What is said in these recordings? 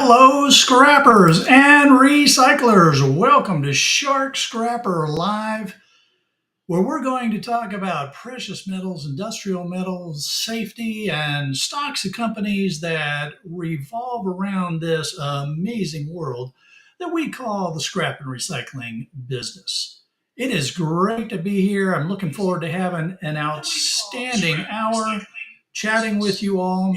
Hello, scrappers and recyclers. Welcome to Shark Scrapper Live, where we're going to talk about precious metals, industrial metals, safety, and stocks of companies that revolve around this amazing world that we call the scrap and recycling business. It is great to be here. I'm looking forward to having an outstanding hour chatting with you all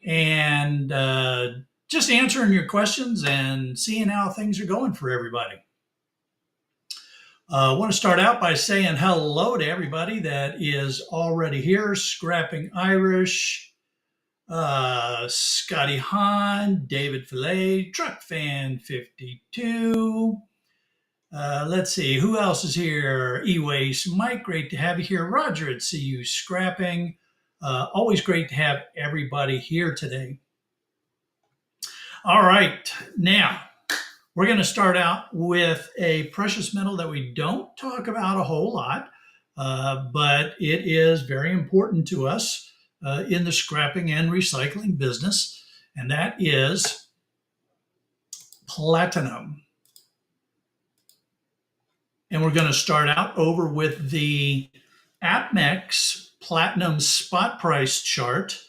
and just answering your questions and seeing how things are going for everybody. I want to start out by saying hello to everybody that is already here. Scrapping Irish, Scotty Hahn, David Fillet, Truck Fan 52. Let's see, who else is here? E-Waste, Mike, great to have you here. Roger at CU Scrapping. Always great to have everybody here today. All right, now we're going to start out with a precious metal that we don't talk about a whole lot, but it is very important to us in the scrapping and recycling business, and that is platinum. And we're going to start out over with the APMEX platinum spot price chart.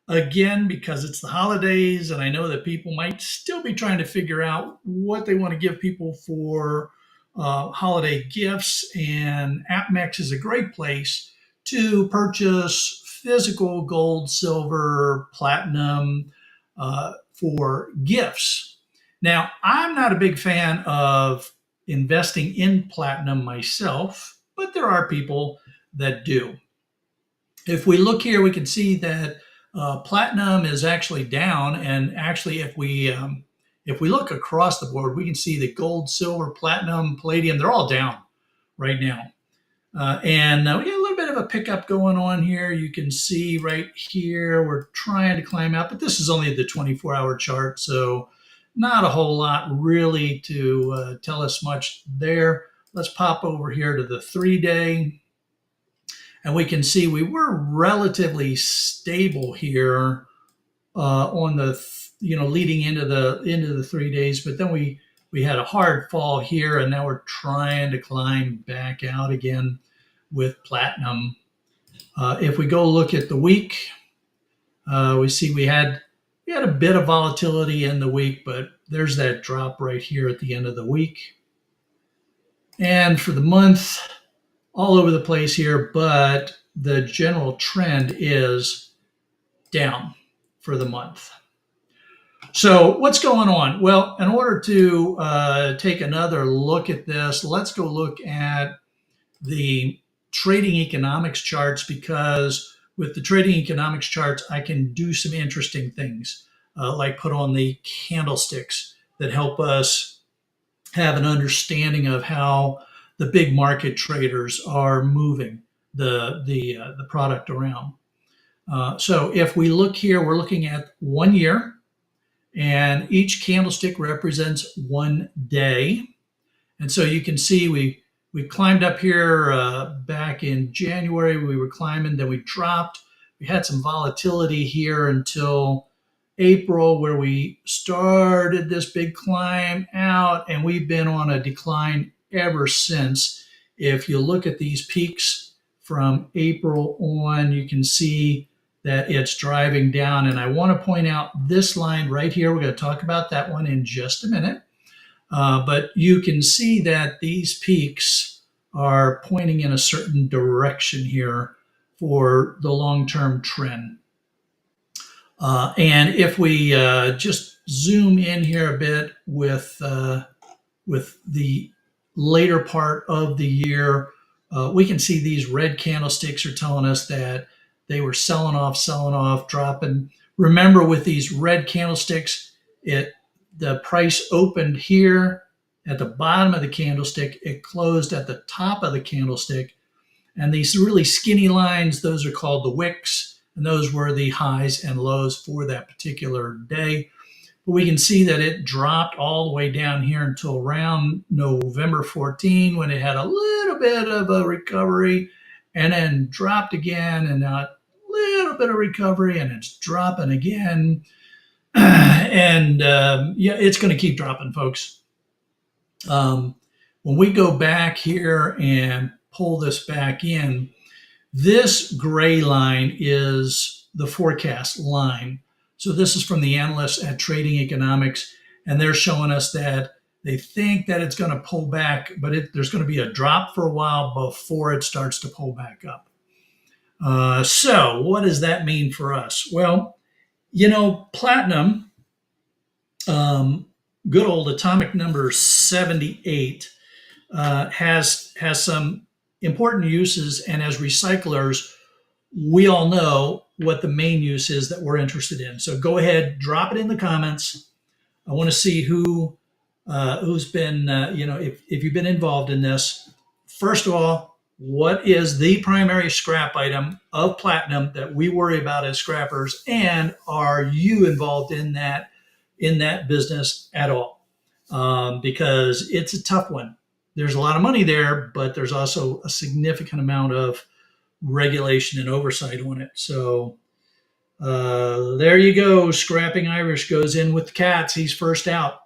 Again, because it's the holidays, and I know that people might still be trying to figure out what they want to give people for holiday gifts. And APMEX is a great place to purchase physical gold, silver, platinum for gifts. Now, I'm not a big fan of investing in platinum myself, but there are people that do. If we look here, we can see that platinum is actually down, and actually, if we look across the board, we can see that gold, silver, platinum, palladium—they're all down right now. And we got a little bit of a pickup going on here. You can see right here we're trying to climb out, but this is only the 24-hour chart, so not a whole lot really to tell us much there. Let's pop over here to the 3-day. And we can see we were relatively stable here on the, leading into the 3 days, but then we had a hard fall here, and now we're trying to climb back out again with platinum. If we go look at the week, we see we had a bit of volatility in the week, but there's that drop right here at the end of the week. And for the month, all over the place here, but the general trend is down for the month. So what's going on? Well, in order to take another look at this, let's go look at the trading economics charts, because with the trading economics charts, I can do some interesting things, like put on the candlesticks that help us have an understanding of how the big market traders are moving the product around. So if we look here, we're looking at 1 year, and each candlestick represents 1 day. And so you can see we climbed up here back in January. We were climbing, then we dropped. We had some volatility here until April, where we started this big climb out, and we've been on a decline ever since. If you look at these peaks from April on, you can see that it's driving down. And I want to point out this line right here. We're going to talk about that one in just a minute. But you can see that these peaks are pointing in a certain direction here for the long-term trend. And if we just zoom in here a bit with the later part of the year, we can see these red candlesticks are telling us that they were selling off, dropping. Remember, with these red candlesticks, the price opened here at the bottom of the candlestick. It closed at the top of the candlestick. And these really skinny lines, those are called the wicks, and those were the highs and lows for that particular day. But we can see that it dropped all the way down here until around November 14, when it had a little bit of a recovery, and then dropped again, and now a little bit of recovery, and it's dropping again. And yeah, it's going to keep dropping, folks. Um, when we go back here and pull this back in, this gray line is the forecast line. So this is from the analysts at Trading Economics, and they're showing us that they think that it's going to pull back, but there's going to be a drop for a while before it starts to pull back up. So what does that mean for us? Well, platinum, um, good old atomic number 78, has some important uses, and as recyclers, we all know what the main use is that we're interested in. So go ahead, drop it in the comments. I want to see who's been, if you've been involved in this. First of all, what is the primary scrap item of platinum that we worry about as scrappers, and are you involved in that business at all? Because it's a tough one. There's a lot of money there, but there's also a significant amount of regulation and oversight on it. So there you go. Scrapping Irish goes in with the cats. He's first out.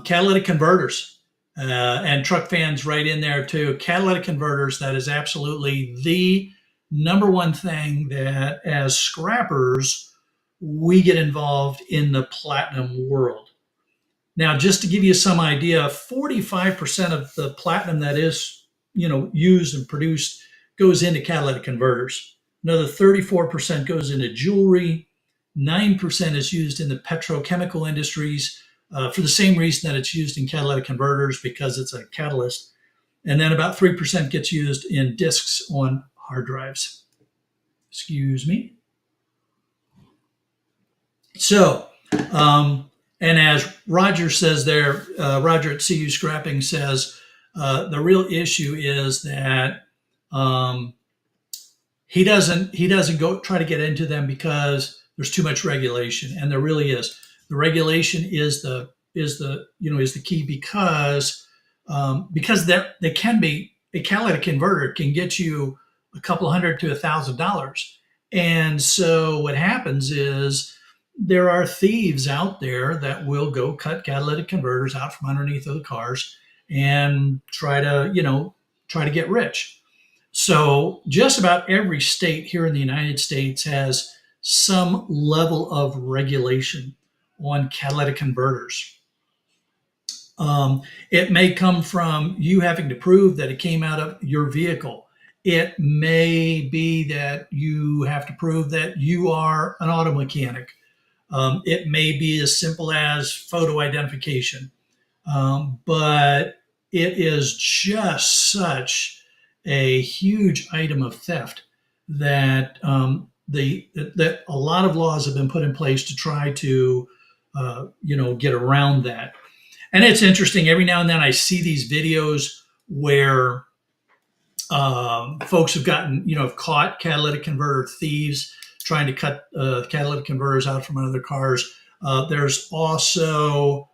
Catalytic converters, and truck fans right in there too. Catalytic converters, that is absolutely the number one thing that as scrappers, we get involved in the platinum world. Now, just to give you some idea, 45% of the platinum that is, used and produced goes into catalytic converters. Another 34% goes into jewelry. 9% is used in the petrochemical industries for the same reason that it's used in catalytic converters, because it's a catalyst. And then about 3% gets used in disks on hard drives. Excuse me. So, and as Roger says there, Roger at CU Scrapping says, the real issue is that he doesn't go try to get into them because there's too much regulation, and there really is. The regulation is the key, because they can be, a catalytic converter can get you a couple hundred to $1,000, and so what happens is there are thieves out there that will go cut catalytic converters out from underneath of the cars and try to get rich. So just about every state here in the United States has some level of regulation on catalytic converters. It may come from you having to prove that it came out of your vehicle. It may be that you have to prove that you are an auto mechanic. It may be as simple as photo identification, but it is just such a huge item of theft that that a lot of laws have been put in place to try to get around that. And it's interesting. Every now and then I see these videos where folks have caught catalytic converter thieves trying to cut catalytic converters out from other cars. There's also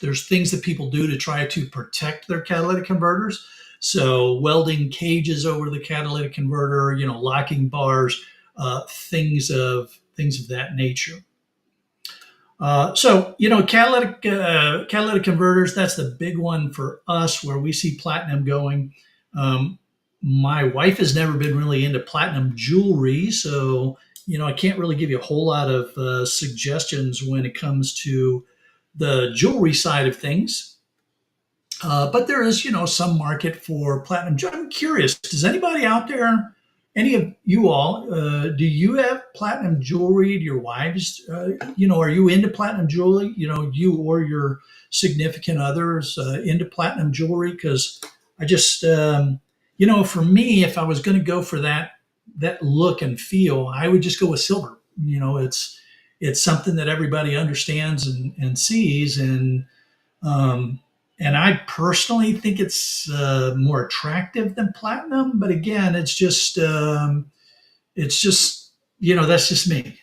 there's things that people do to try to protect their catalytic converters. So welding cages over the catalytic converter, locking bars, things of that nature. Catalytic converters, that's the big one for us where we see platinum going. My wife has never been really into platinum jewelry, so I can't really give you a whole lot of suggestions when it comes to the jewelry side of things. But there is, some market for platinum. I'm curious, does anybody out there, any of you all, do you have platinum jewelry? Do your wives, are you into platinum jewelry? You or your significant others into platinum jewelry? Because I just, for me, if I was going to go for that look and feel, I would just go with silver. It's something that everybody understands and sees, and I personally think it's more attractive than platinum. But again, it's just that's just me.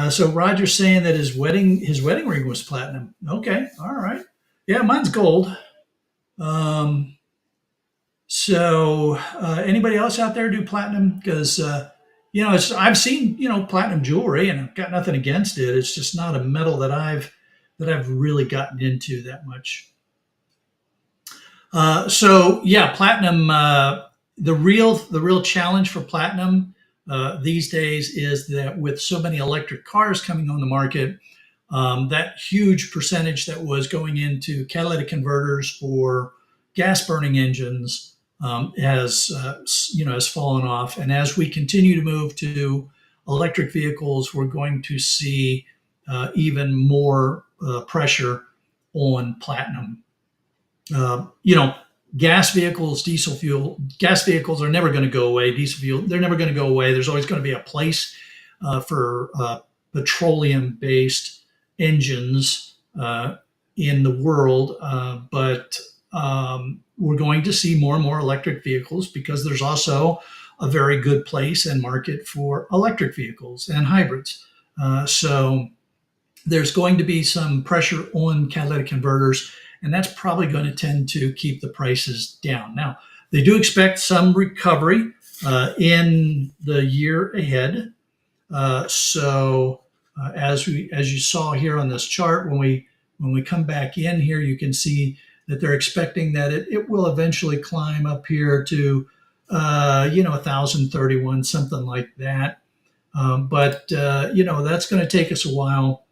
So Roger's saying that his wedding ring was platinum. Okay, all right, yeah, mine's gold. So anybody else out there do platinum? Because I've seen platinum jewelry, and I've got nothing against it. It's just not a metal that I've really gotten into that much. So yeah, platinum. The real challenge for platinum these days is that with so many electric cars coming on the market, that huge percentage that was going into catalytic converters for gas burning engines has fallen off. And as we continue to move to electric vehicles, we're going to see even more pressure on platinum. uh, you know, gas vehicles, gas vehicles are never going to go away. Diesel fuel, they're never going to go away. There's always going to be a place for petroleum based engines in the world. But we're going to see more and more electric vehicles because there's also a very good place and market for electric vehicles and hybrids. So there's going to be some pressure on catalytic converters, and that's probably going to tend to keep the prices down. Now, they do expect some recovery in the year ahead. As you saw here on this chart, when we come back in here, you can see that they're expecting that it will eventually climb up here to 1,031, something like that. But that's going to take us a while.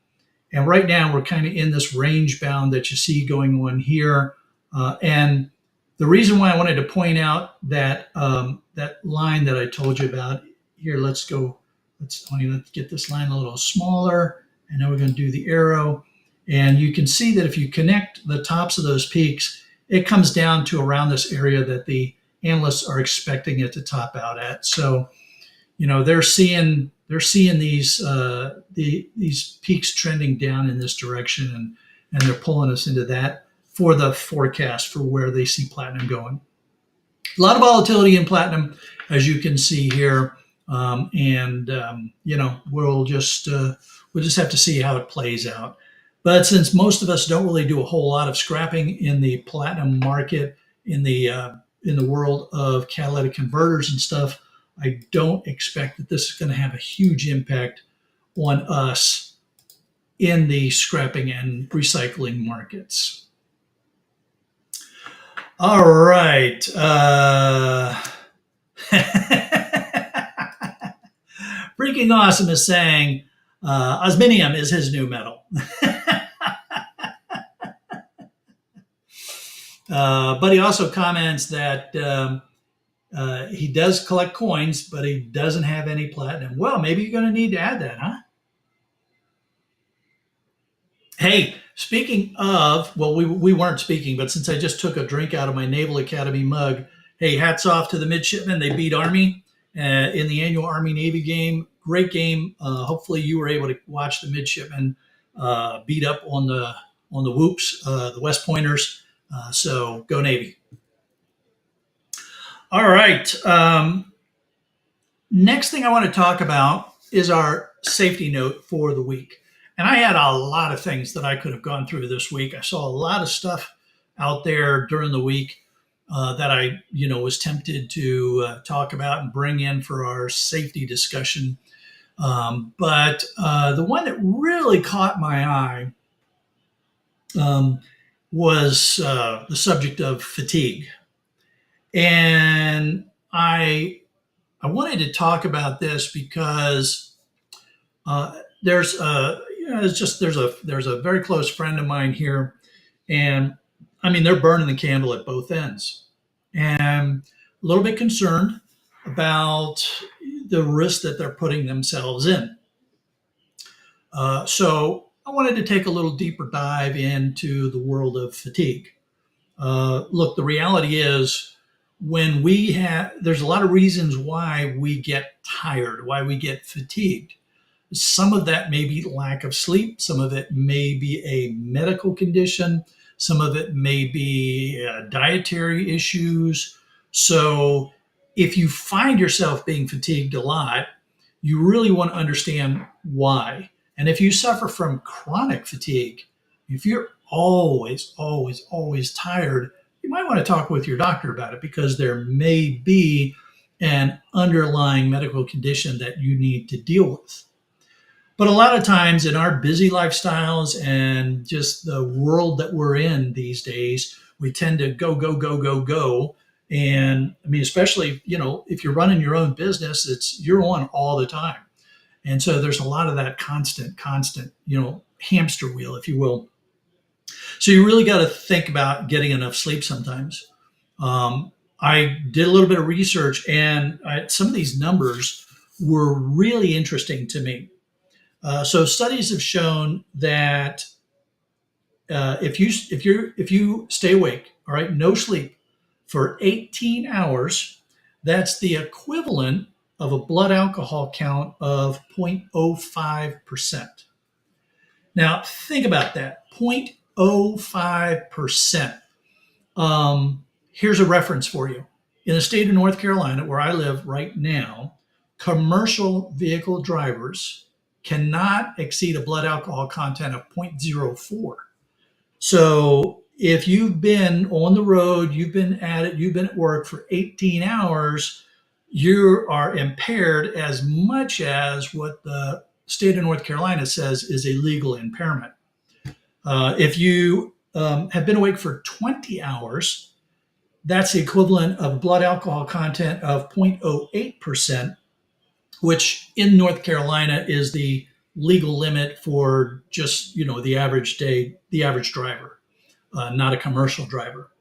And right now, we're kind of in this range bound that you see going on here. And the reason why I wanted to point out that line that I told you about here, let's go. Let's get this line a little smaller, and now we're going to do the arrow. And you can see that if you connect the tops of those peaks, it comes down to around this area that the analysts are expecting it to top out at. So they're seeing these peaks trending down in this direction, and they're pulling us into that for the forecast for where they see platinum going. A lot of volatility in platinum, as you can see here, and we'll just have to see how it plays out. But since most of us don't really do a whole lot of scrapping in the platinum market in the world of catalytic converters and stuff, I don't expect that this is going to have a huge impact on us in the scrapping and recycling markets. All right. Freaking Awesome is saying osminium is his new metal. But he also comments that he does collect coins, but he doesn't have any platinum. Well, maybe you're going to need to add that, huh? Hey, speaking of, well, we weren't speaking, but since I just took a drink out of my Naval Academy mug, hey, hats off to the midshipmen. They beat Army in the annual Army Navy game. Great game. Hopefully, you were able to watch the midshipmen beat up on the Whoops, the West Pointers. So go Navy. All right. Next thing I want to talk about is our safety note for the week. And I had a lot of things that I could have gone through this week. I saw a lot of stuff out there during the week that I was tempted to talk about and bring in for our safety discussion. But the one that really caught my eye was the subject of fatigue. And I wanted to talk about this because there's a very close friend of mine here, and I mean they're burning the candle at both ends, and a little bit concerned about the risk that they're putting themselves in. So I wanted to take a little deeper dive into the world of fatigue. Look, the reality is there's a lot of reasons why we get tired, why we get fatigued. Some of that may be lack of sleep. Some of it may be a medical condition. Some of it may be dietary issues. So if you find yourself being fatigued a lot, you really want to understand why. And if you suffer from chronic fatigue, if you're always, always, always tired, you might want to talk with your doctor about it because there may be an underlying medical condition that you need to deal with. But a lot of times in our busy lifestyles and just the world that we're in these days, we tend to go, go, go, go, go. And I mean, especially, if you're running your own business, you're on all the time. And so there's a lot of that constant, hamster wheel, if you will. So you really got to think about getting enough sleep sometimes. I did a little bit of research, and some of these numbers were really interesting to me. So studies have shown that if you stay awake, all right, no sleep for 18 hours, that's the equivalent of a blood alcohol count of 0.05%. Now think about that, 0.05%. Here's a reference for you. In the state of North Carolina, where I live right now, commercial vehicle drivers cannot exceed a blood alcohol content of 0.04. So if you've been on the road, you've been at it, you've been at work for 18 hours, you are impaired as much as what the state of North Carolina says is a legal impairment. If you have been awake for 20 hours, that's the equivalent of blood alcohol content of 0.08%, which in North Carolina is the legal limit for just, the average driver, not a commercial driver.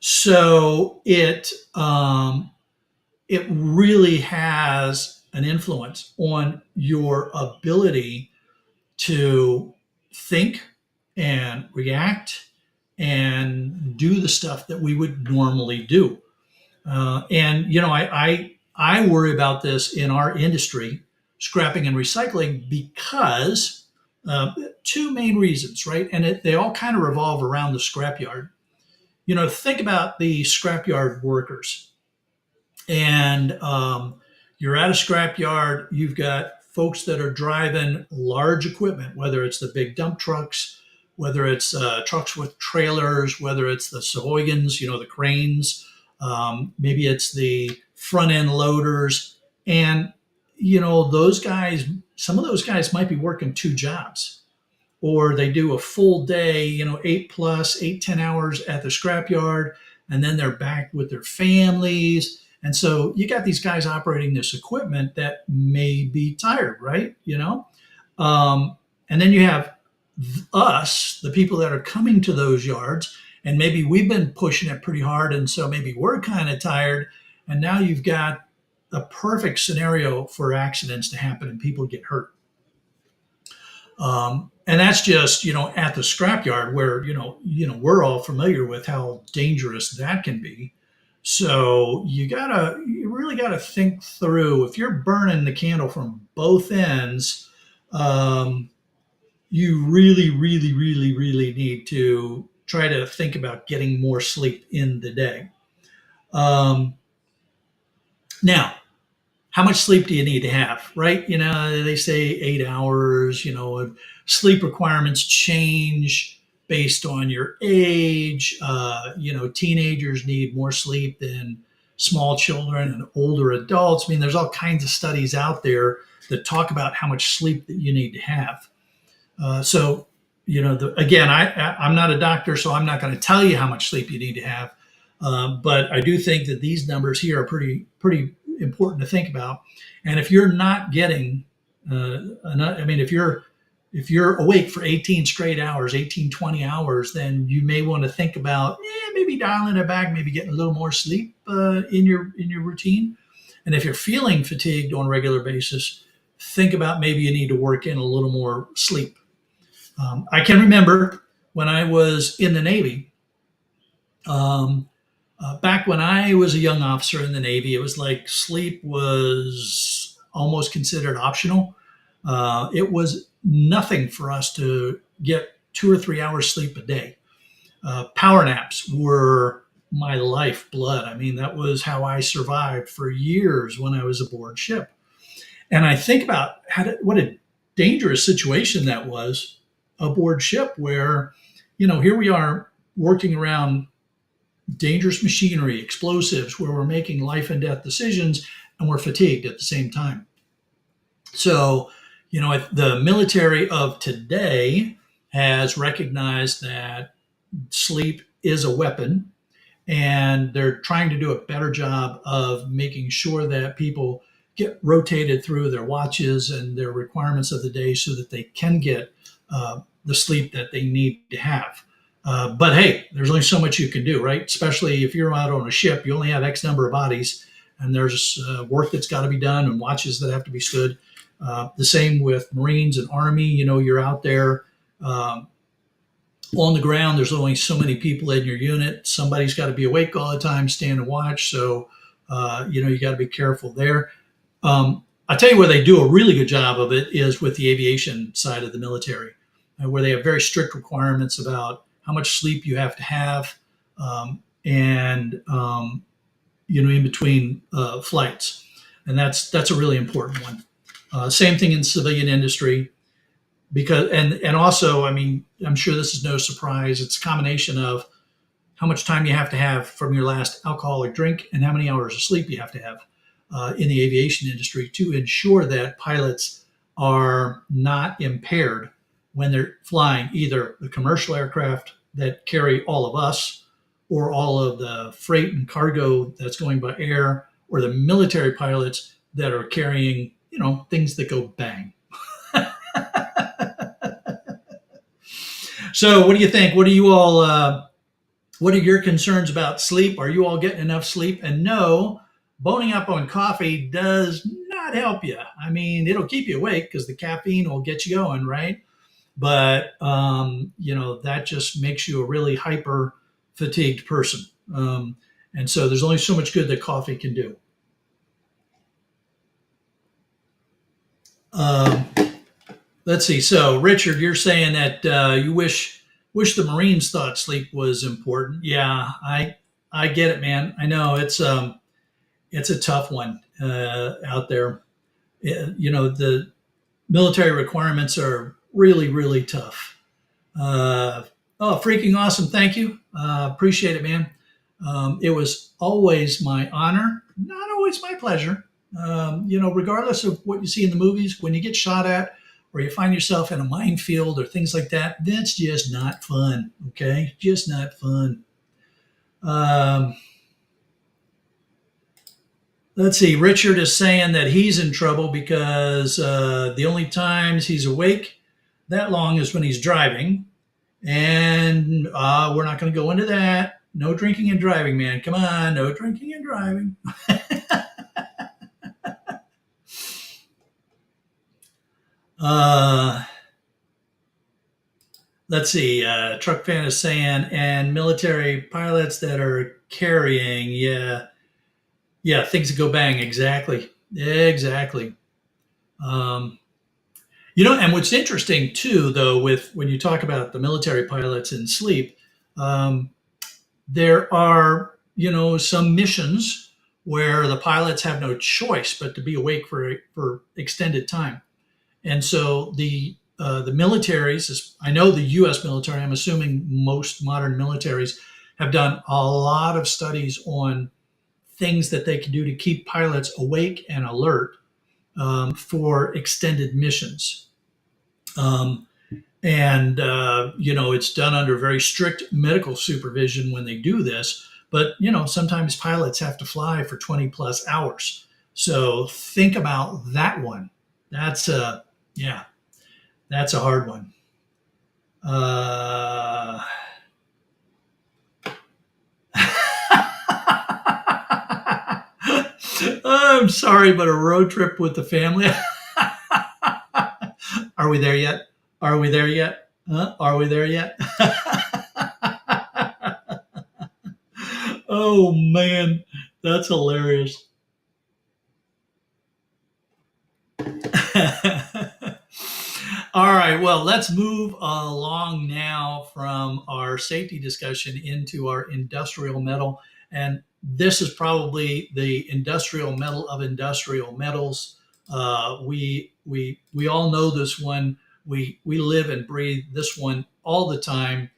So it really has an influence on your ability to think and react and do the stuff that we would normally do. I worry about this in our industry, scrapping and recycling, because two main reasons, right? And they all kind of revolve around the scrapyard. Think about the scrapyard workers. And you're at a scrapyard, you've got folks that are driving large equipment, whether it's the big dump trucks, whether it's trucks with trailers, whether it's the Savoyans, the cranes, maybe it's the front end loaders. And, those guys, some of those guys might be working two jobs, or they do a full day, 10 hours at the scrapyard, and then they're back with their families. And so you got these guys operating this equipment that may be tired, right? And then you have us, the people that are coming to those yards, and maybe we've been pushing it pretty hard, and so maybe we're kind of tired. And now you've got a perfect scenario for accidents to happen and people get hurt. And that's just, at the scrapyard where, we're all familiar with how dangerous that can be. So you really gotta think through, if you're burning the candle from both ends, you really, really, really, really need to try to think about getting more sleep in the day. Now, how much sleep do you need to have, right? They say 8 hours, sleep requirements change based on your age. Teenagers need more sleep than small children and older adults. I mean, there's all kinds of studies out there that talk about how much sleep that you need to have. Again, I'm not a doctor, so I'm not going to tell you how much sleep you need to have. But I do think that these numbers here are pretty important to think about. And if you're not getting, if you're awake for 18 straight hours, 20 hours, then you may want to think about maybe dialing it back, maybe getting a little more sleep in your routine. And if you're feeling fatigued on a regular basis, think about maybe you need to work in a little more sleep. I can remember when I was in the Navy, back when I was a young officer in the Navy, it was like sleep was almost considered optional. It was nothing for us to get 2 or 3 hours sleep a day. Power naps were my lifeblood. I mean, that was how I survived for years when I was aboard ship. And I think about what a dangerous situation that was aboard ship, where, here we are working around dangerous machinery, explosives, where we're making life and death decisions and we're fatigued at the same time. So, the military of today has recognized that sleep is a weapon, and they're trying to do a better job of making sure that people get rotated through their watches and their requirements of the day so that they can get the sleep that they need to have. But hey, there's only so much you can do, right? Especially if you're out on a ship, you only have X number of bodies, and there's work that's got to be done and watches that have to be stood. The same with Marines and Army. You're out there um, on the ground. There's only so many people in your unit. Somebody's got to be awake all the time, stand and watch. So, you got to be careful there. I tell you where they do a really good job of it is with the aviation side of the military, where they have very strict requirements about how much sleep you have to have, and in between flights, and that's a really important one. Same thing in civilian industry, because and also, I mean, I'm sure this is no surprise. It's a combination of how much time you have to have from your last alcoholic drink and how many hours of sleep you have to have in the aviation industry to ensure that pilots are not impaired when they're flying either the commercial aircraft that carry all of us or all of the freight and cargo that's going by air, or the military pilots that are carrying, things that go bang. So, what do you think? What do you all? What are your concerns about sleep? Are you all getting enough sleep? And no, boning up on coffee does not help you. I mean, it'll keep you awake because the caffeine will get you going, right? But that just makes you a really hyper fatigued person. And so there's only so much good that coffee can do. Um, let's see. So, Richard, you're saying that you wish the Marines thought sleep was important. Yeah, I get it, man. I know it's a tough one out there. The military requirements are really, really tough. Oh, freaking awesome! Thank you. Appreciate it, man. It was always my honor, not always my pleasure. Regardless of what you see in the movies, when you get shot at or you find yourself in a minefield or things like that, that's just not fun. Okay, just not fun. Um, let's see. Richard is saying that he's in trouble because the only times he's awake that long is when he's driving. And we're not going to go into that. No drinking and driving, man. Come on, no drinking and driving. uh, let's see. Truck fan is saying, and military pilots that are carrying, yeah, things that go bang. Exactly, exactly. Um, and what's interesting too, though, with when you talk about the military pilots and sleep, um, there are, some missions where the pilots have no choice but to be awake for extended time. And so the militaries, I know the U.S. military, I'm assuming most modern militaries have done a lot of studies on things that they can do to keep pilots awake and alert for extended missions. Um, and it's done under very strict medical supervision when they do this, but sometimes pilots have to fly for 20 plus hours, so think about that one. That's a Yeah, that's a hard one. uh, I'm sorry, but a road trip with the family. Are we there yet? Are we there yet? Huh? Are we there yet? Oh man, that's hilarious. All right, well, let's move along now from our safety discussion into our industrial metal. And this is probably the industrial metal of industrial metals. We all know this one. We live and breathe this one all the time.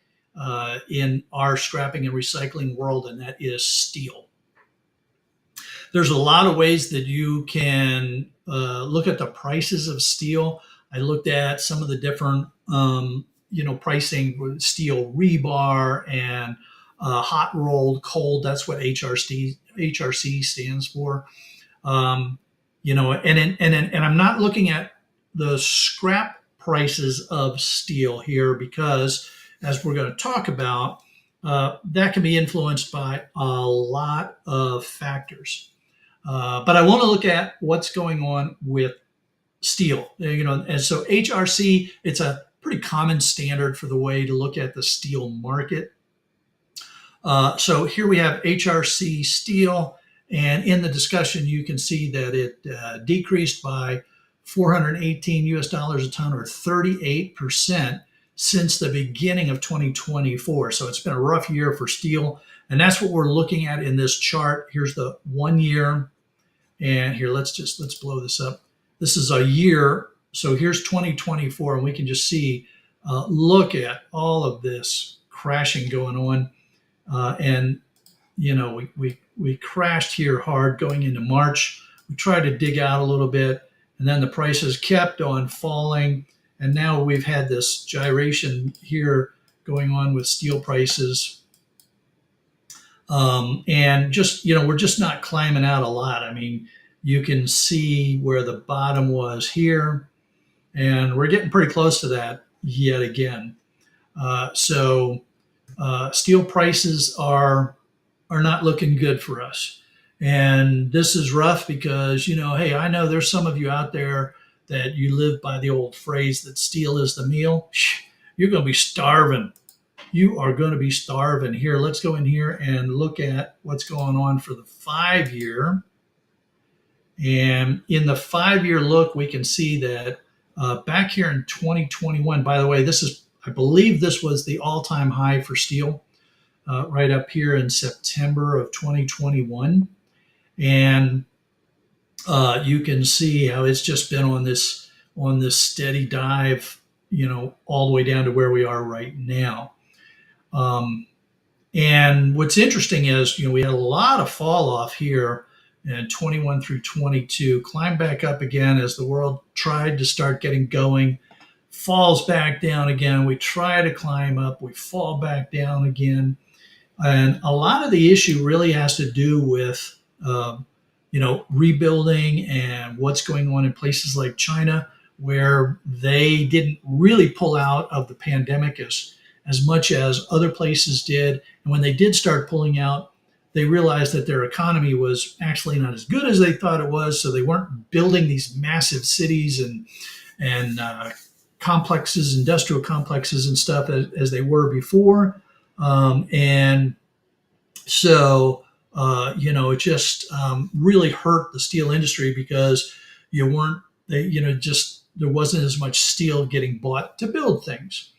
in our scrapping and recycling world, and that is steel. There's a lot of ways that you can look at the prices of steel. I looked at some of the different, pricing with steel rebar and hot rolled cold. That's what HRC stands for. Um, and I'm not looking at the scrap prices of steel here because, as we're going to talk about, that can be influenced by a lot of factors. But I want to look at what's going on with steel, and so HRC, it's a pretty common standard for the way to look at the steel market. So here we have HRC steel, and in the discussion, you can see that it decreased by 418 US dollars a ton, or 38% since the beginning of 2024. So it's been a rough year for steel, and that's what we're looking at in this chart. Here's the 1 year, and here let's blow this up. This is a year, so here's 2024, and we can just see, look at all of this crashing going on. And we crashed here hard going into March. We tried to dig out a little bit, and then the prices kept on falling, and now we've had this gyration here going on with steel prices. And just, we're just not climbing out a lot. I mean, you can see where the bottom was here, and we're getting pretty close to that yet again. So steel prices are not looking good for us, and this is rough because, hey, I know there's some of you out there that you live by the old phrase that steel is the meal. You're going to be starving. You are going to be starving. Here, let's go in here and look at what's going on for the 5 year. And in the 5 year look, we can see that back here in 2021, by the way, I believe this was the all-time high for steel, right up here in September of 2021. And you can see how it's just been on this steady dive, all the way down to where we are right now. And what's interesting is, we had a lot of fall off here in 21 through 22, climbed back up again as the world tried to start getting going, falls back down again. We try to climb up, we fall back down again. And a lot of the issue really has to do with, rebuilding and what's going on in places like China, where they didn't really pull out of the pandemic as much as other places did. And when they did start pulling out, they realized that their economy was actually not as good as they thought it was. So they weren't building these massive cities and complexes, industrial complexes and stuff as they were before. And so, it just really hurt the steel industry because there wasn't as much steel getting bought to build things.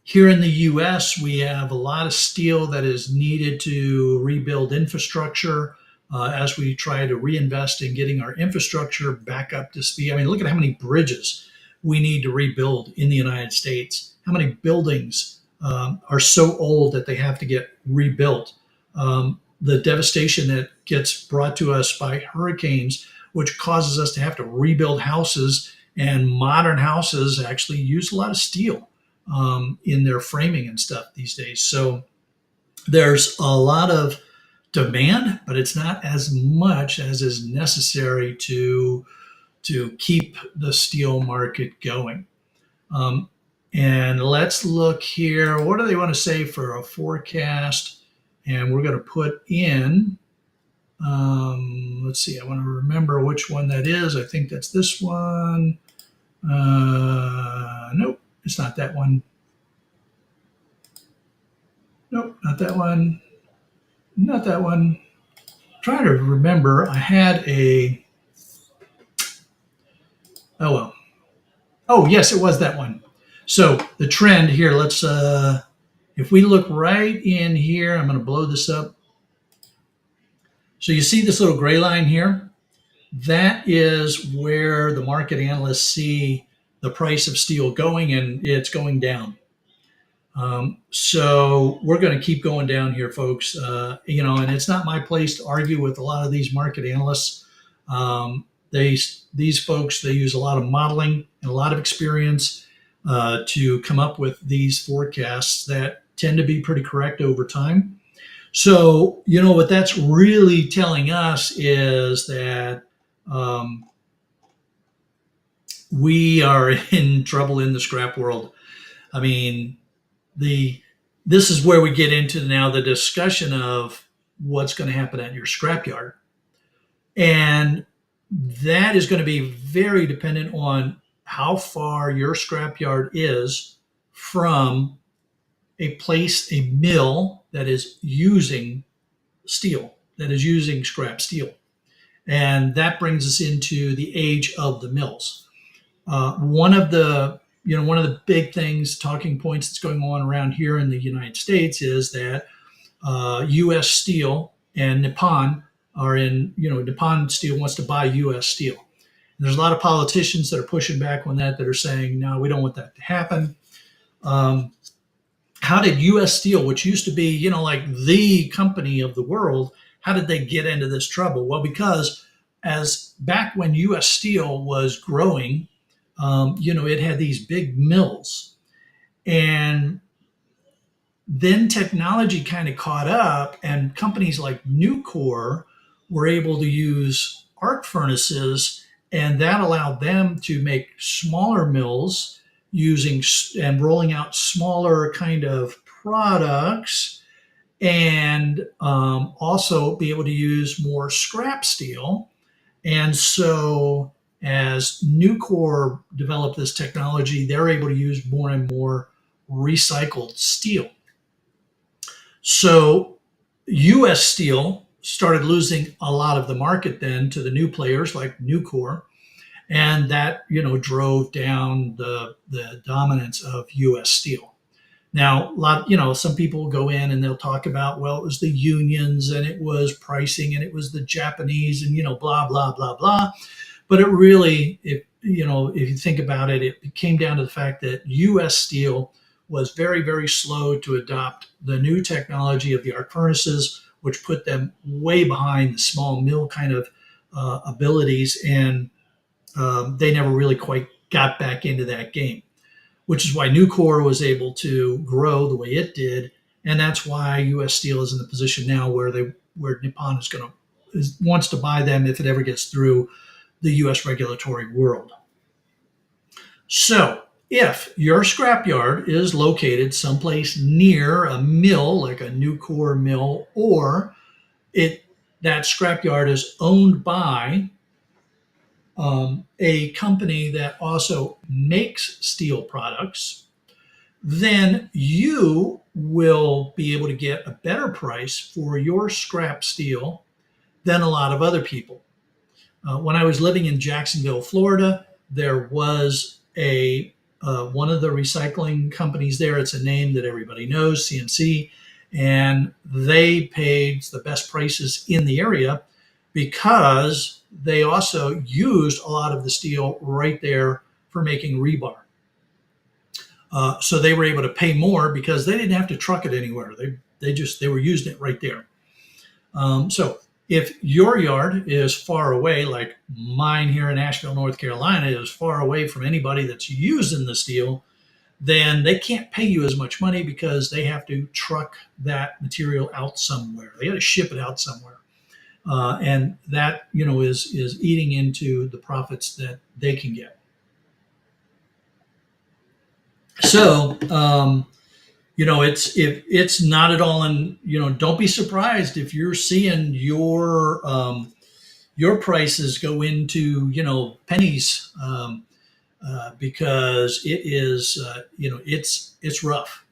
Here in the US, we have a lot of steel that is needed to rebuild infrastructure as we try to reinvest in getting our infrastructure back up to speed. I mean, look at how many bridges we need to rebuild in the United States. How many buildings are so old that they have to get rebuilt. The devastation that gets brought to us by hurricanes, which causes us to have to rebuild houses, and modern houses actually use a lot of steel in their framing and stuff these days. So there's a lot of demand, but it's not as much as is necessary to keep the steel market going. And let's look here. What do they want to say for a forecast? And we're going to put in, let's see, I want to remember which one that is. I think that's this one. Nope, it's not that one. Nope, not that one. Not that one. I'm trying to remember. I had a, oh well. Oh, yes, it was that one. So the trend here, let's, if we look right in here, I'm going to blow this up. So you see this little gray line here? That is where the market analysts see the price of steel going, and it's going down. So we're going to keep going down here, folks. And it's not my place to argue with a lot of these market analysts. These folks, they use a lot of modeling and a lot of experience to come up with these forecasts that tend to be pretty correct over time. So, what that's really telling us is that we are in trouble in the scrap world. I mean, this is where we get into now the discussion of what's going to happen at your scrapyard. And that is going to be very dependent on how far your scrapyard is from a mill that is using steel, that is using scrap steel. And that brings us into the age of the mills. One of the big things, talking points that's going on around here in the United States is that U.S. Steel and Nippon Nippon Steel wants to buy U.S. Steel. And there's a lot of politicians that are pushing back on that are saying, no, we don't want that to happen. How did U.S. Steel, which used to be, like the company of the world, how did they get into this trouble? Well, because as back when U.S. Steel was growing, it had these big mills. And then technology kind of caught up, and companies like Nucor were able to use arc furnaces, and that allowed them to make smaller mills using and rolling out smaller kind of products, and also be able to use more scrap steel. And so as Nucor developed this technology, they're able to use more and more recycled steel. So U.S. Steel started losing a lot of the market then to the new players like Nucor, and that drove down the dominance of U.S. Steel. Now, some people go in and they'll talk about, well, it was the unions and it was pricing and it was the Japanese and blah blah blah blah. But it really, if you think about it, it came down to the fact that U.S. Steel was very, very slow to adopt the new technology of the arc furnaces, which put them way behind the small mill kind of abilities, and they never really quite got back into that game, which is why Nucor was able to grow the way it did, and that's why U.S. Steel is in the position now where Nippon wants to buy them if it ever gets through the U.S. regulatory world. So, if your scrapyard is located someplace near a mill, like a Nucor mill, or that scrapyard is owned by a company that also makes steel products, then you will be able to get a better price for your scrap steel than a lot of other people. When I was living in Jacksonville, Florida, there was one of the recycling companies there. It's a name that everybody knows, CMC, and they paid the best prices in the area because they also used a lot of the steel right there for making rebar. So they were able to pay more because they didn't have to truck it anywhere. They were using it right there. So if your yard is far away, like mine here in Asheville, North Carolina, is far away from anybody that's using the steel, then they can't pay you as much money because they have to truck that material out somewhere. They got to ship it out somewhere. And that, is eating into the profits that they can get. So, it's not at all, and don't be surprised if you're seeing your prices go into pennies, because it is it's rough.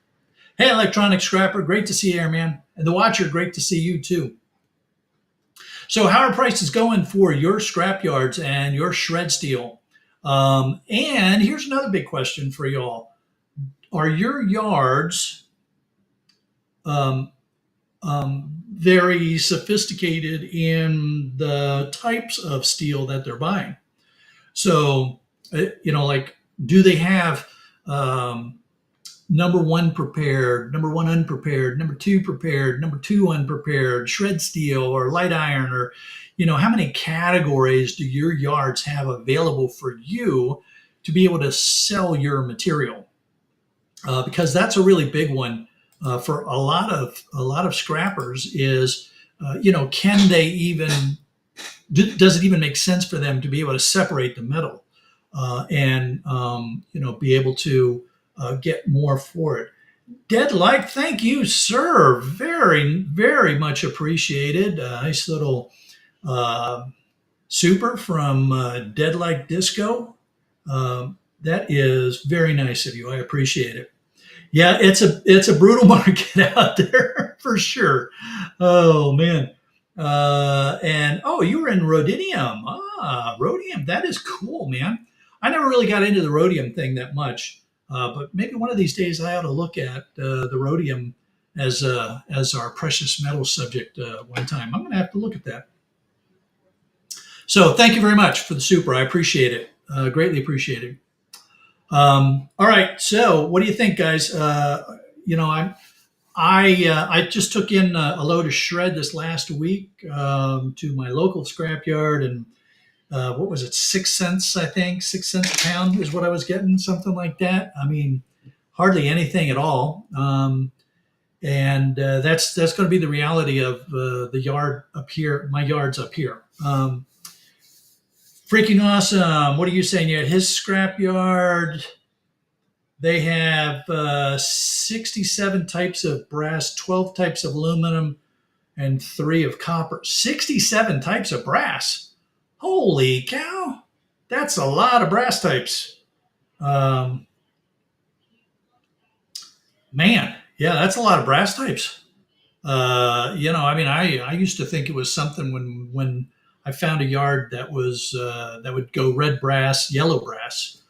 Hey, Electronic Scrapper, great to see you, Airman, and the Watcher, great to see you too. So, how are prices going for your scrap yards and your shred steel? And here's another big question for y'all. Are your yards very sophisticated in the types of steel that they're buying? So, like, do they have number one prepared, number one unprepared, number two prepared, number two unprepared, shred steel or light iron, or how many categories do your yards have available for you to be able to sell your material? Because that's a really big one for a lot of scrappers. Is can they even does it even make sense for them to be able to separate the metal and be able to get more for it? Dead like, thank you, sir. Very, very much appreciated. Nice little uh, super from Dead Like Disco. That is very nice of you. I appreciate it. Yeah, it's a brutal market out there for sure. Oh man. And you were in rhodium. Rhodium. That is cool, man. I never really got into the rhodium thing that much, but maybe one of these days I ought to look at the rhodium as our precious metal subject one time. I'm going to have to look at that. So thank you very much for the super. I appreciate it. Greatly appreciate it. All right. So what do you think, guys? I just took in a load of shred this last week to my local scrapyard, and what was it, 6 cents? I think 6 cents a pound is what I was getting, something like that. I mean, hardly anything at all. And that's going to be the reality of the yard up here, my yards up here. Freaking awesome! What are you saying? At his scrapyard, they have 67 types of brass, 12 types of aluminum, and three of copper. 67 types of brass. Holy cow. That's a lot of brass types. Um, Man, yeah, that's a lot of brass types. I mean, I used to think it was something when I found a yard that would go red brass, yellow brass.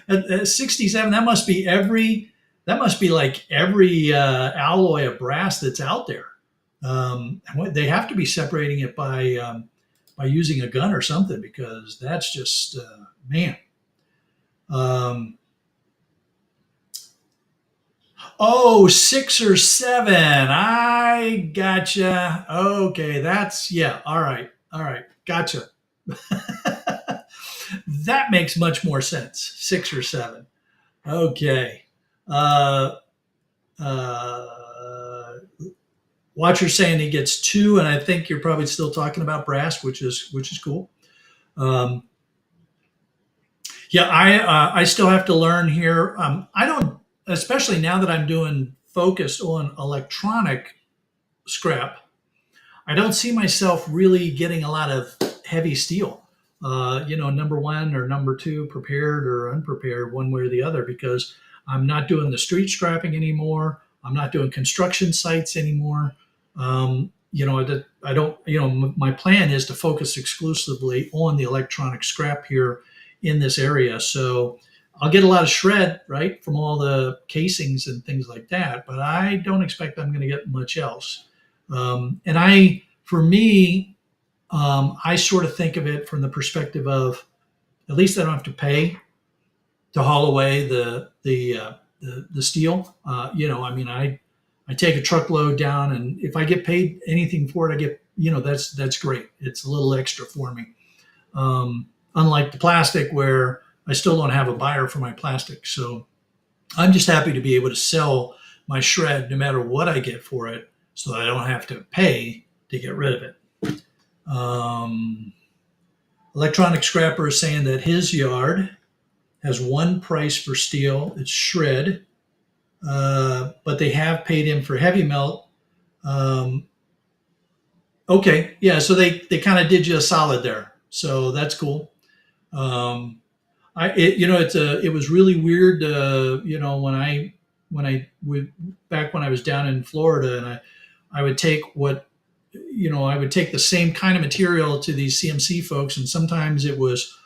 At 67, that must be like every alloy of brass that's out there. They have to be separating it by using a gun or something, because that's just man. Um, oh, 6 or 7. I gotcha. Okay, that's yeah. All right, gotcha. That makes much more sense. 6 or 7. Okay. Uh, uh, Watcher saying he gets two, and I think you're probably still talking about brass, which is cool. Um, yeah, I still have to learn here. I don't, especially now that I'm doing focus on electronic scrap. I don't see myself really getting a lot of heavy steel. Number one or number two, prepared or unprepared, one way or the other, because I'm not doing the street scrapping anymore. I'm not doing construction sites anymore. I don't. My plan is to focus exclusively on the electronic scrap here in this area. So I'll get a lot of shred, right, from all the casings and things like that, but I don't expect I'm going to get much else. For me, I sort of think of it from the perspective of, at least I don't have to pay to haul away the steel. I mean, I take a truckload down, and if I get paid anything for it, I get, that's great. It's a little extra for me. Unlike the plastic, where I still don't have a buyer for my plastic, so I'm just happy to be able to sell my shred no matter what I get for it, so that I don't have to pay to get rid of it. Um, Electronic Scrapper is saying that his yard has one price for steel. It's shred, but they have paid him for heavy melt. Um, okay, yeah, so they kind of did you a solid there. So that's cool. Um, it was really weird. When I back when I was down in Florida, and I would take I would take the same kind of material to these CMC folks, and sometimes it was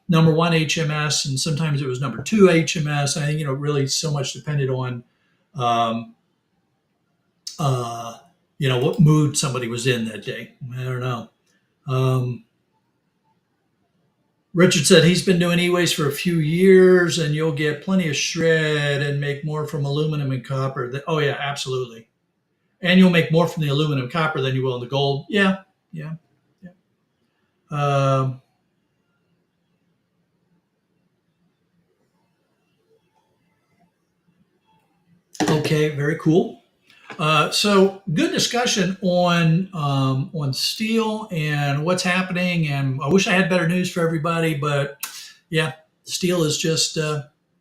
number one HMS, and sometimes it was number two HMS. I think really so much depended on um, uh, what mood somebody was in that day. I don't know. Um, Richard said he's been doing e-waste for a few years, and you'll get plenty of shred and make more from aluminum and copper. Oh yeah, absolutely. And you'll make more from the aluminum and copper than you will in the gold. Yeah, yeah, yeah. Um, okay, very cool. So good discussion on steel and what's happening. And I wish I had better news for everybody, but yeah, steel is just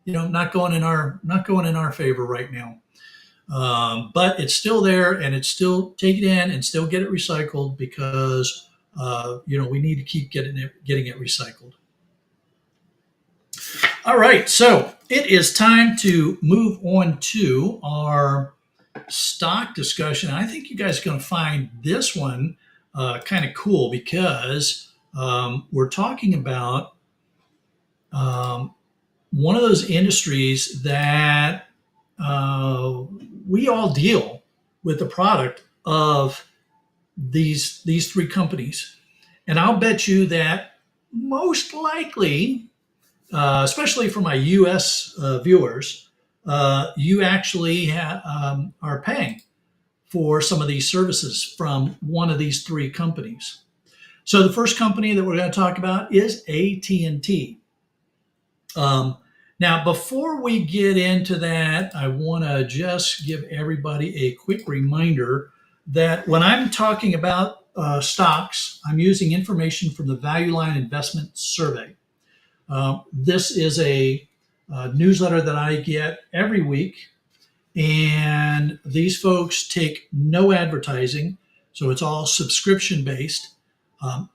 not going in our favor right now. But it's still there, and it's still take it in and still get it recycled because we need to keep getting it recycled. All right, so it is time to move on to our stock discussion. I think you guys are going to find this one kind of cool because we're talking about um, one of those industries that we all deal with the product of these three companies, and I'll bet you that most likely, especially for my U.S. Viewers, you actually are paying for some of these services from one of these three companies. So the first company that we're going to talk about is AT&T. Um, Now, before we get into that, I want to just give everybody a quick reminder that when I'm talking about stocks, I'm using information from the Value Line Investment Survey. This is a newsletter that I get every week, and these folks take no advertising, so it's all subscription based.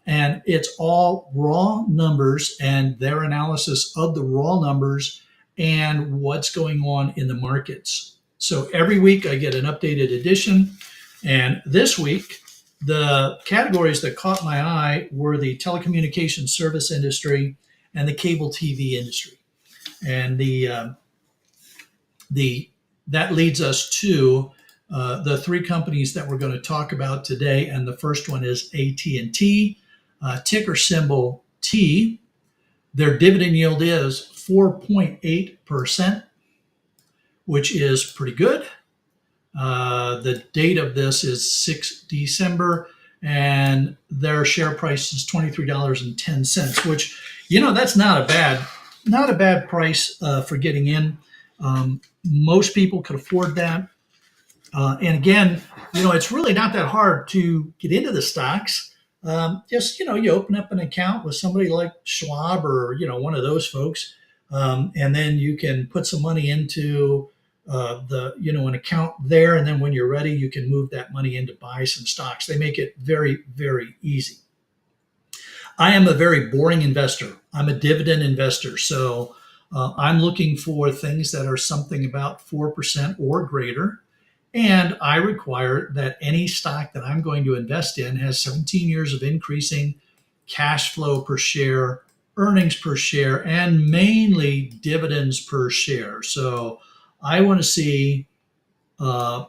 And it's all raw numbers and their analysis of the raw numbers and what's going on in the markets. So every week I get an updated edition. And this week, the categories that caught my eye were the telecommunications service industry and the cable TV industry. And the that leads us to the three companies that we're going to talk about today, and the first one is AT&T, ticker symbol T. Their dividend yield is 4.8%, which is pretty good. The date of this is 6 December, and their share price is $23.10, which that's not a bad price for getting in. Most people could afford that. And again, it's really not that hard to get into the stocks. Just you open up an account with somebody like Schwab or one of those folks, and then you can put some money into an account there, and then when you're ready, you can move that money in to buy some stocks. They make it very, very easy. I am a very boring investor. I'm a dividend investor, so I'm looking for things that are something about 4% or greater. And I require that any stock that I'm going to invest in has 17 years of increasing cash flow per share, earnings per share, and mainly dividends per share. So I want to see uh,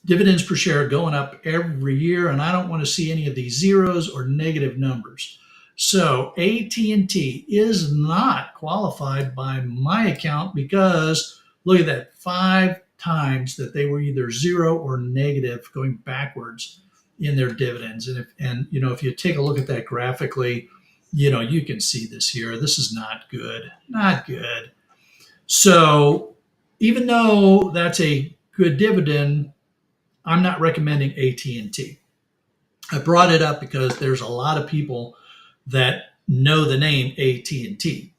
dividends per share going up every year, and I don't want to see any of these zeros or negative numbers. So AT&T is not qualified by my account because look at that, 5 times that they were either zero or negative going backwards in their dividends. And if you take a look at that graphically, you can see this here. This is not good, not good. So even though that's a good dividend, I'm not recommending AT&T. I brought it up because there's a lot of people that know the name AT&T.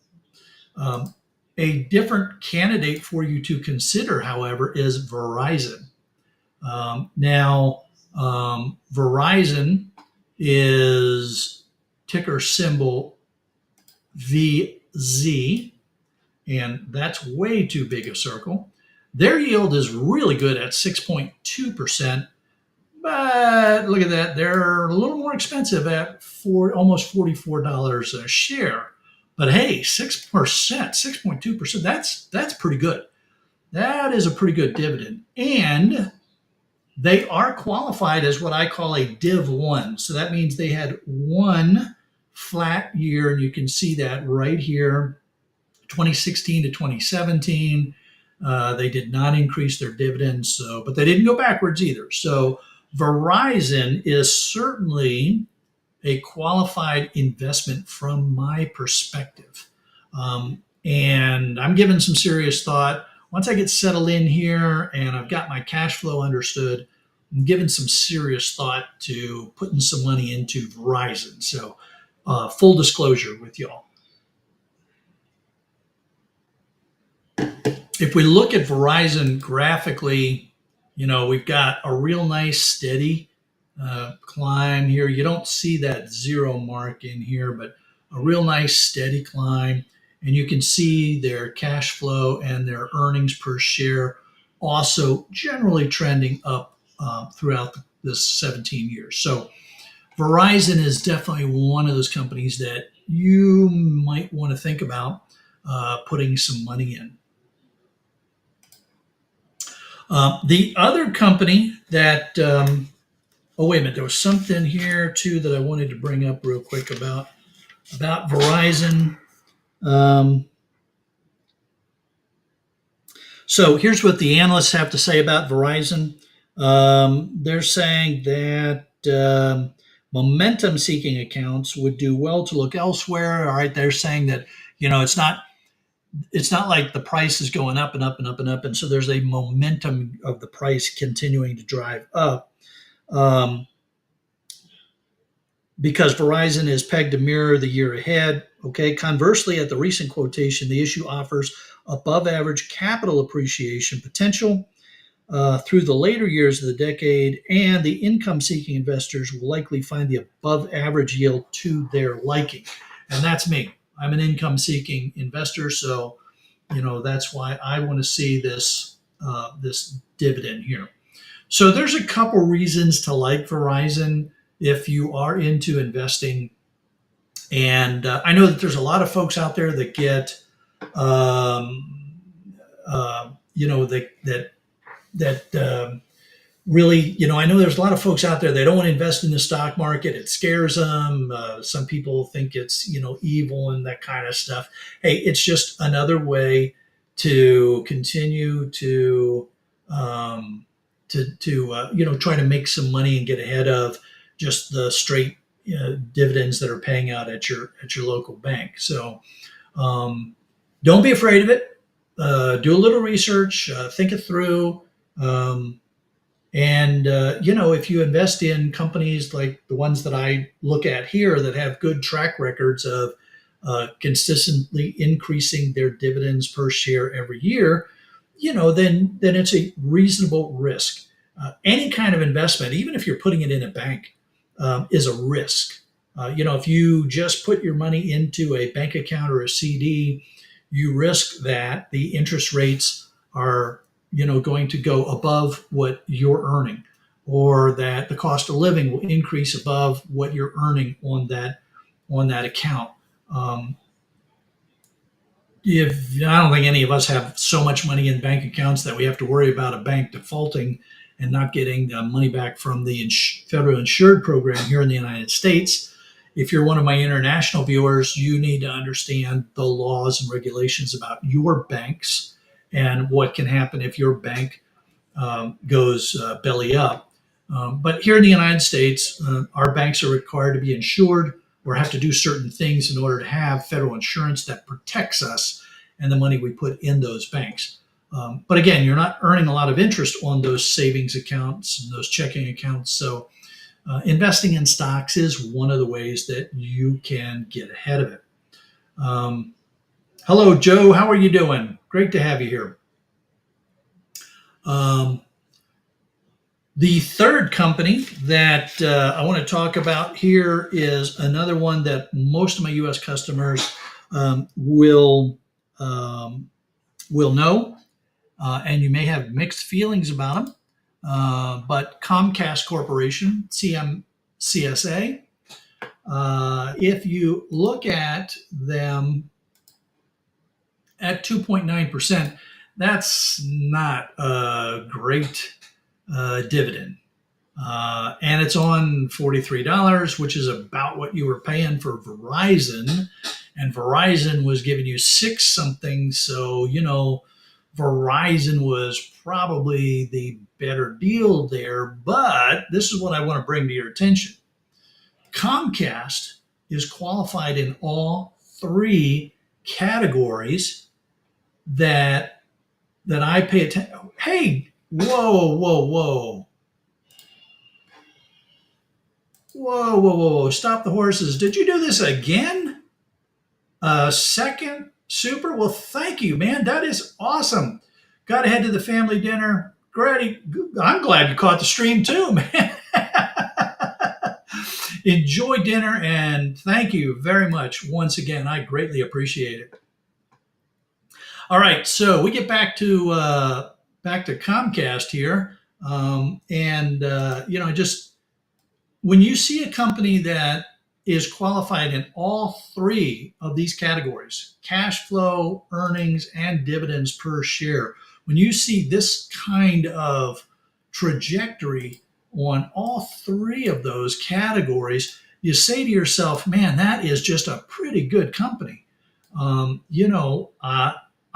A different candidate for you to consider, however, is Verizon. Verizon is ticker symbol VZ, and that's way too big a circle. Their yield is really good at 6.2%, but look at that. They're a little more expensive at almost $44 a share. But hey, 6%, 6.2%, that's pretty good. That is a pretty good dividend. And they are qualified as what I call a Div 1. So that means they had one flat year, and you can see that right here, 2016 to 2017. They did not increase their dividends, but they didn't go backwards either. So Verizon is certainly a qualified investment from my perspective. And I'm giving some serious thought. Once I get settled in here and I've got my cash flow understood, I'm giving some serious thought to putting some money into Verizon. So, full disclosure with y'all. If we look at Verizon graphically, we've got a real nice steady climb here. You don't see that zero mark in here, but a real nice steady climb. And you can see their cash flow and their earnings per share also generally trending up throughout this 17 years. So Verizon is definitely one of those companies that you might want to think about putting some money in. The other company that, oh, wait a minute, there was something here too that I wanted to bring up real quick about Verizon. So here's what the analysts have to say about Verizon. They're saying that momentum seeking accounts would do well to look elsewhere. All right, they're saying that it's not like the price is going up and up and up and up, and so there's a momentum of the price continuing to drive up. Because Verizon is pegged to mirror the year ahead. Okay. Conversely, at the recent quotation, the issue offers above average capital appreciation potential through the later years of the decade, and the income seeking investors will likely find the above average yield to their liking. And that's me. I'm an income seeking investor. So, that's why I want to see this dividend here. So there's a couple reasons to like Verizon if you are into investing. And I know that there's a lot of folks out there that get, really, I know there's a lot of folks out there, they don't want to invest in the stock market. It scares them. Some people think it's, evil and that kind of stuff. Hey, it's just another way to continue to try to make some money and get ahead of just the straight dividends that are paying out at your local bank. So don't be afraid of it. Do a little research, think it through. If you invest in companies like the ones that I look at here that have good track records of consistently increasing their dividends per share every year, then it's a reasonable risk. Any kind of investment, even if you're putting it in a bank, is a risk. If you just put your money into a bank account or a CD, you risk that the interest rates are going to go above what you're earning, or that the cost of living will increase above what you're earning on that account. If I don't think any of us have so much money in bank accounts that we have to worry about a bank defaulting and not getting money back from the federal insured program here in the United States. If you're one of my international viewers, you need to understand the laws and regulations about your banks and what can happen if your bank goes belly up. But here in the United States, our banks are required to be insured or have to do certain things in order to have federal insurance that protects us and the money we put in those banks. But again, you're not earning a lot of interest on those savings accounts and those checking accounts. So investing in stocks is one of the ways that you can get ahead of it. Hello, Joe. How are you doing? Great to have you here. The third company that I want to talk about here is another one that most of my U.S. customers will know, and you may have mixed feelings about them. But Comcast Corporation, CMCSA, if you look at them at 2.9%, that's not a great dividend. And it's on $43, which is about what you were paying for Verizon. And Verizon was giving you six something. So, Verizon was probably the better deal there. But this is what I want to bring to your attention. Comcast is qualified in all three categories that I pay attention. Hey, whoa, whoa, whoa. Whoa, whoa, whoa, whoa. Stop the horses. Did you do this again? Second super? Well, thank you, man. That is awesome. Got to head to the family dinner. Great. I'm glad you caught the stream too, man. Enjoy dinner and thank you very much once again. I greatly appreciate it. All right, so we get back to Comcast here, and just when you see a company that is qualified in all three of these categories, cash flow, earnings, and dividends per share, when you see this kind of trajectory on all three of those categories, you say to yourself, man, that is just a pretty good company.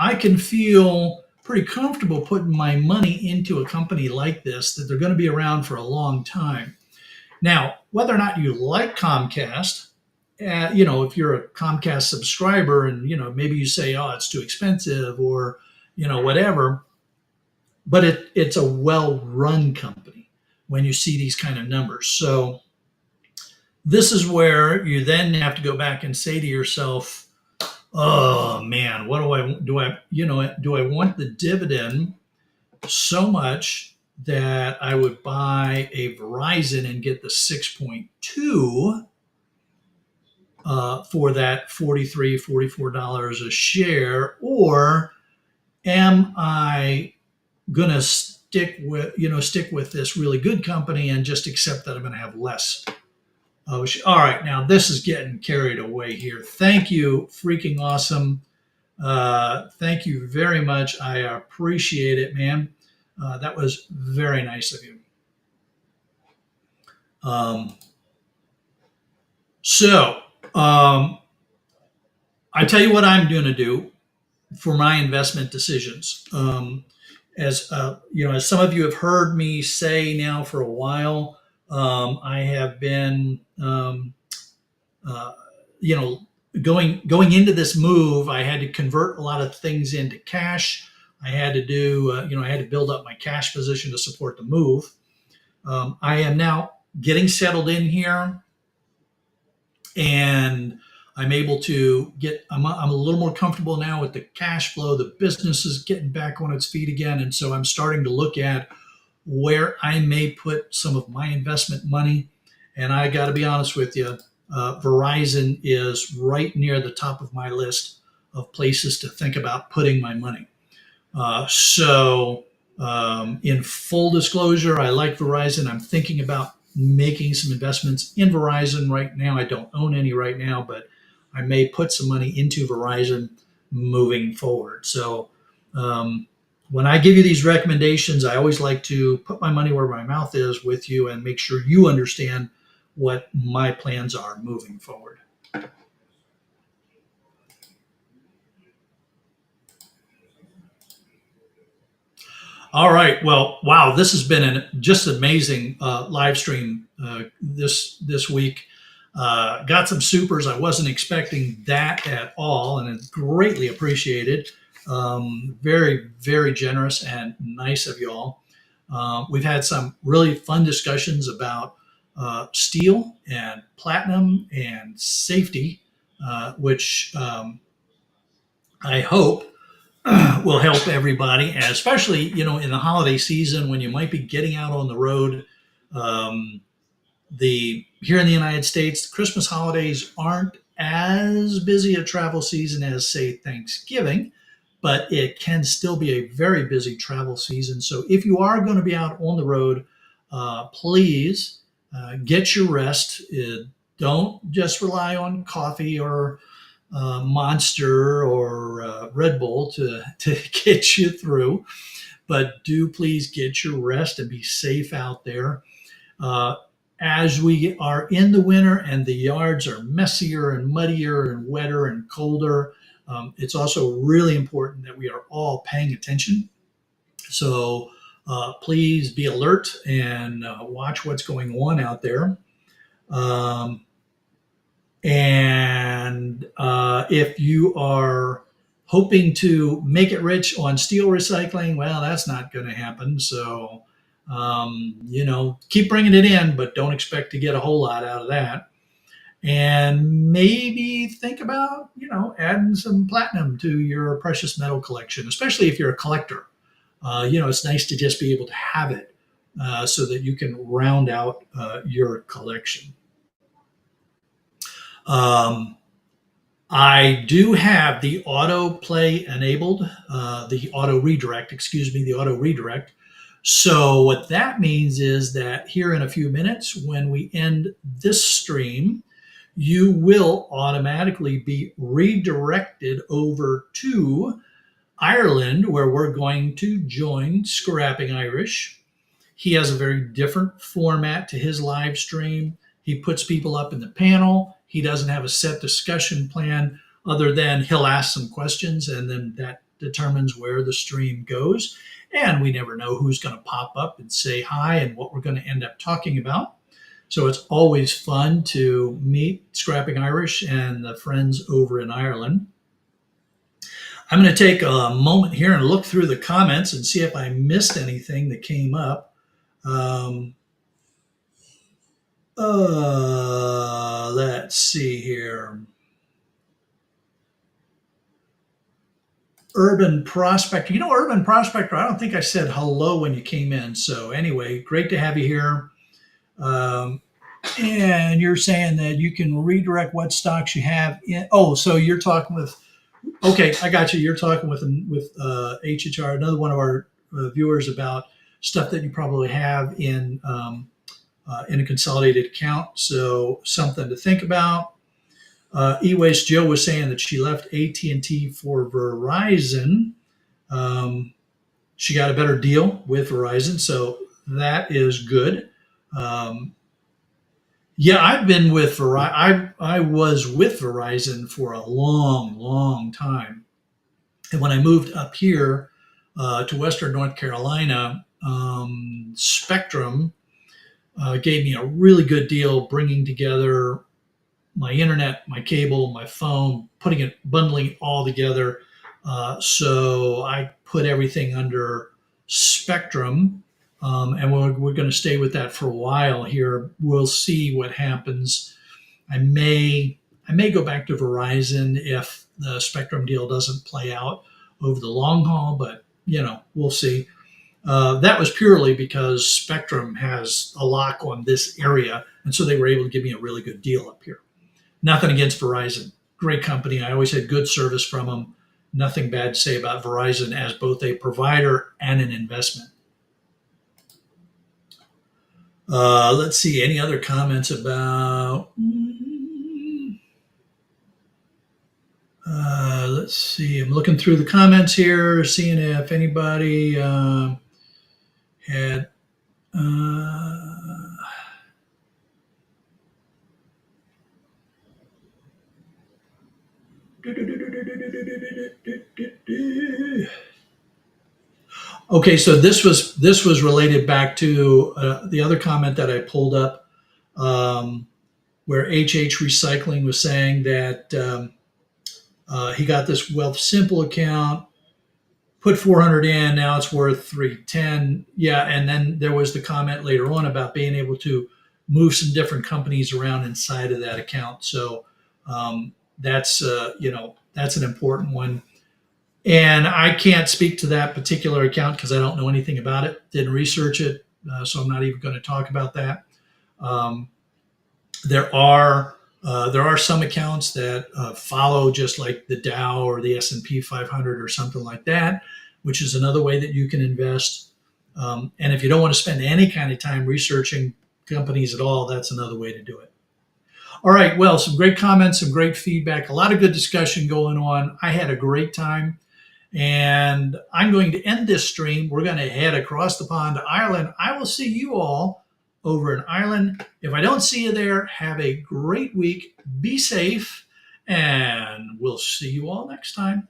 I can feel pretty comfortable putting my money into a company like this, that they're going to be around for a long time. Now, whether or not you like Comcast, if you're a Comcast subscriber and, maybe you say, oh, it's too expensive or, whatever, but it's a well run company when you see these kind of numbers. So this is where you then have to go back and say to yourself, oh man, what do I want the dividend so much that I would buy a Verizon and get the 6.2 for that $44 a share, or am I gonna stick with this really good company and just accept that I'm gonna have less? All right, now this is getting carried away here. Thank you, freaking awesome. Thank you very much. I appreciate it, man. That was very nice of you. Um, so, I tell you what I'm going to do for my investment decisions. As some of you have heard me say now for a while, I have been, uh, you know, going into this move. I had to convert a lot of things into cash. I had to do, I had to build up my cash position to support the move. I am now getting settled in here, and I'm able to I'm a little more comfortable now with the cash flow. The business is getting back on its feet again. And so I'm starting to look at where I may put some of my investment money. And I got to be honest with you, Verizon is right near the top of my list of places to think about putting my money. In full disclosure, I like Verizon. I'm thinking about making some investments in Verizon right now. I don't own any right now, but I may put some money into Verizon moving forward. So, when I give you these recommendations, I always like to put my money where my mouth is with you and make sure you understand what my plans are moving forward. All right. Well, wow, this has been just amazing live stream this week. Got some supers. I wasn't expecting that at all, and it's greatly appreciated. Very, very generous and nice of y'all. We've had some really fun discussions about steel and platinum and safety, which I hope will help everybody, especially in the holiday season when you might be getting out on the road. Um, the Here in the United States, the Christmas holidays aren't as busy a travel season as say Thanksgiving, but it can still be a very busy travel season. So if you are going to be out on the road, please get your rest. Don't just rely on coffee or Monster or Red Bull to get you through, but do please get your rest and be safe out there. Uh, as we are in the winter and the yards are messier and muddier and wetter and colder, it's also really important that we are all paying attention. So please be alert and watch what's going on out there. Um, and if you are hoping to make it rich on steel recycling, well, that's not going to happen. So, keep bringing it in, but don't expect to get a whole lot out of that. And maybe think about, adding some platinum to your precious metal collection, especially if you're a collector. It's nice to just be able to have it so that you can round out your collection. Um, I do have the autoplay enabled, the auto redirect, excuse me, the auto redirect. So, what that means is that here in a few minutes, when we end this stream, you will automatically be redirected over to Ireland, where we're going to join Scrapping Irish. He has a very different format to his live stream. He puts people up in the panel. He doesn't have a set discussion plan other than he'll ask some questions and then that determines where the stream goes. And we never know who's going to pop up and say hi and what we're going to end up talking about. So it's always fun to meet Scrapping Irish and the friends over in Ireland. I'm going to take a moment here and look through the comments and see if I missed anything that came up. Um, let's see here. Urban Prospector. Urban Prospector, I don't think I said hello when you came in. So, anyway, great to have you here. Um, and you're saying that you can redirect what stocks you have in. Oh, so you're talking with. Okay, I got you. You're talking with HHR, another one of our viewers, about stuff that you probably have in a consolidated account. So something to think about. E-Waste Joe was saying that she left AT&T for Verizon. She got a better deal with Verizon, so that is good. Um, yeah, I've been with Verizon. I was with Verizon for a long, long time, and when I moved up here to Western North Carolina, Spectrum gave me a really good deal, bringing together my internet, my cable, my phone, bundling it all together. So I put everything under Spectrum, and we're going to stay with that for a while here. We'll see what happens. I may go back to Verizon if the Spectrum deal doesn't play out over the long haul, but we'll see. That was purely because Spectrum has a lock on this area, and so they were able to give me a really good deal up here. Nothing against Verizon. Great company. I always had good service from them. Nothing bad to say about Verizon as both a provider and an investment. Let's see. Any other comments about? Let's see. I'm looking through the comments here, seeing if anybody had. Okay, so this was related back to the other comment that I pulled up, where HH Recycling was saying that he got this Wealth Simple account, put 400 in, now it's worth 310. Yeah, and then there was the comment later on about being able to move some different companies around inside of that account. So that's that's an important one. And I can't speak to that particular account because I don't know anything about it. Didn't research it, so I'm not even going to talk about that. Um, there are some accounts that follow just like the Dow or the S&P 500 or something like that, which is another way that you can invest. And if you don't want to spend any kind of time researching companies at all, that's another way to do it. All right. Well, some great comments, some great feedback, a lot of good discussion going on. I had a great time. And I'm going to end this stream. We're going to head across the pond to Ireland. I will see you all over in Ireland. If I don't see you there, have a great week. Be safe, and we'll see you all next time.